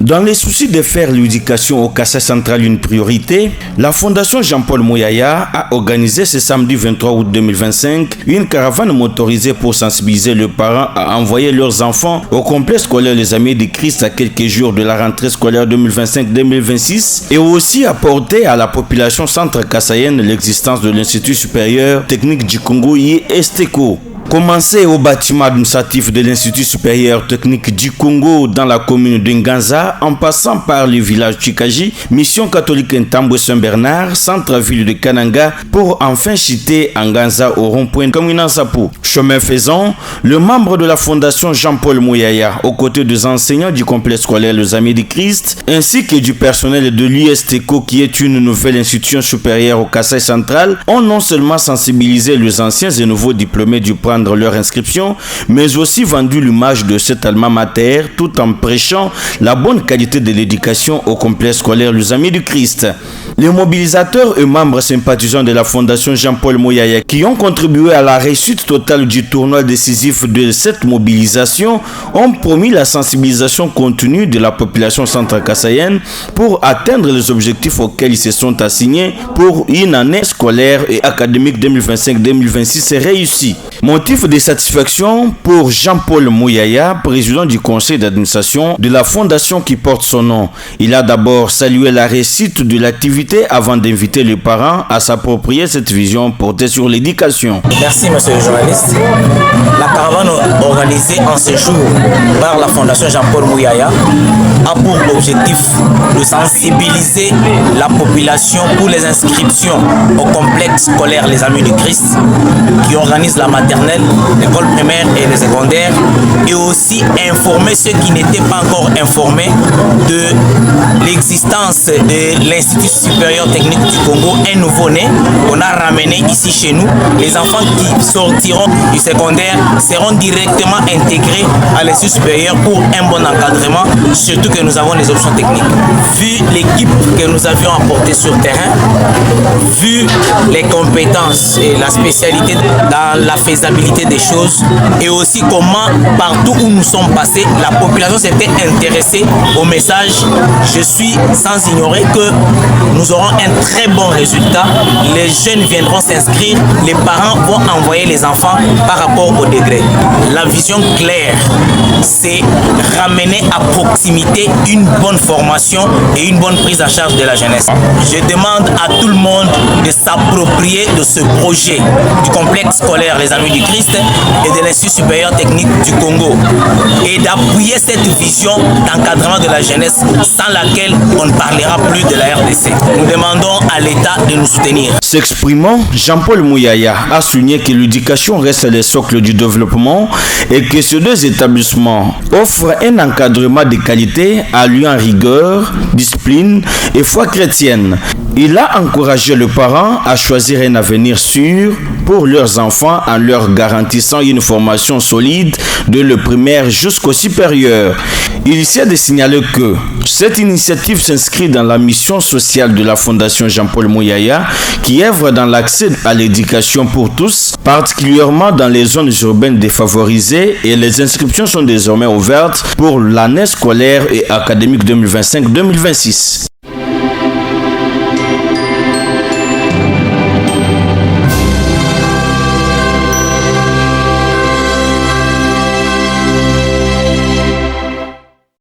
Dans les soucis de faire l'éducation au Kassai central une priorité, la Fondation Jean-Paul Mouyaya a organisé ce samedi 23 août 2025 une caravane motorisée pour sensibiliser les parents à envoyer leurs enfants au complexe scolaire Les Amis du Christ à quelques jours de la rentrée scolaire 2025-2026 et aussi apporter à la population centre-kassaïenne l'existence de l'Institut supérieur technique du Congo IESTECO. Commencé au bâtiment administratif de l'Institut supérieur technique du Congo dans la commune de Nganza, en passant par le village Chikaji, mission catholique Ntambwe Saint-Bernard, centre-ville de Kananga, pour enfin chuter à Nganza au rond-point Kaminansapu. Chemin faisant, le membre de la Fondation Jean-Paul Mouyaya, aux côtés des enseignants du complexe scolaire Les Amis du Christ, ainsi que du personnel de l'IESTECO, qui est une nouvelle institution supérieure au Kassai central, ont non seulement sensibilisé les anciens et nouveaux diplômés du prendre leur inscription, mais aussi vendu l'image de cet alma mater tout en prêchant la bonne qualité de l'éducation au complexe scolaire Les Amis du Christ. Les mobilisateurs et membres sympathisants de la Fondation Jean-Paul Mouyaya qui ont contribué à la réussite totale du tournoi décisif de cette mobilisation ont promis la sensibilisation continue de la population centre-kassaïenne pour atteindre les objectifs auxquels ils se sont assignés pour une année scolaire et académique 2025-2026 réussie. Motif de satisfaction pour Jean-Paul Mouyaya, président du conseil d'administration de la fondation qui porte son nom. Il a d'abord salué la réussite de l'activité avant d'inviter les parents à s'approprier cette vision portée sur l'éducation. Merci monsieur le journaliste. La caravane organisée en ce jour par la fondation Jean-Paul Mouyaya a pour objectif de sensibiliser la population pour les inscriptions au complexe scolaire Les Amis du Christ qui organise la maternelle, l'école primaire et les secondaires, et aussi informer ceux qui n'étaient pas encore informés de l'existence de l'Institut supérieur technique du Congo, un nouveau-né qu'on a ramené ici chez nous. Les enfants qui sortiront du secondaire seront directement intégrés à l'Institut supérieur pour un bon encadrement, surtout que nous avons les options techniques. Vu l'équipe que nous avions apportée sur terrain, vu les compétences et la spécialité dans la faisabilité des choses, et aussi comment partout où nous sommes passés, la population s'était intéressée au message. Je suis sans ignorer que nous aurons un très bon résultat. Les jeunes viendront s'inscrire, les parents vont envoyer les enfants par rapport au degré. La vision claire, c'est ramener à proximité une bonne formation et une bonne prise en charge de la jeunesse. Je demande à tout le monde de s'approprier de ce projet du complexe scolaire Les Amis du Christ et de l'Institut supérieur technique du Congo et d'appuyer cette vision d'encadrement de la jeunesse sans laquelle on ne parlera plus de la RDC. Nous demandons à l'État de nous soutenir. S'exprimant, Jean-Paul Mouyaya a souligné que l'éducation reste le socle du développement et que ces deux établissements offrent un encadrement de qualité alliant rigueur, discipline et foi chrétienne. Il a encouragé les parents à choisir un avenir sûr pour leurs enfants en leur garantissant une formation solide de le primaire jusqu'au supérieur. Il essaie de signaler que cette initiative s'inscrit dans la mission sociale de la Fondation Jean-Paul Mouyaya qui œuvre dans l'accès à l'éducation pour tous, particulièrement dans les zones urbaines défavorisées, et les inscriptions sont désormais ouvertes pour l'année scolaire et académique 2025-2026.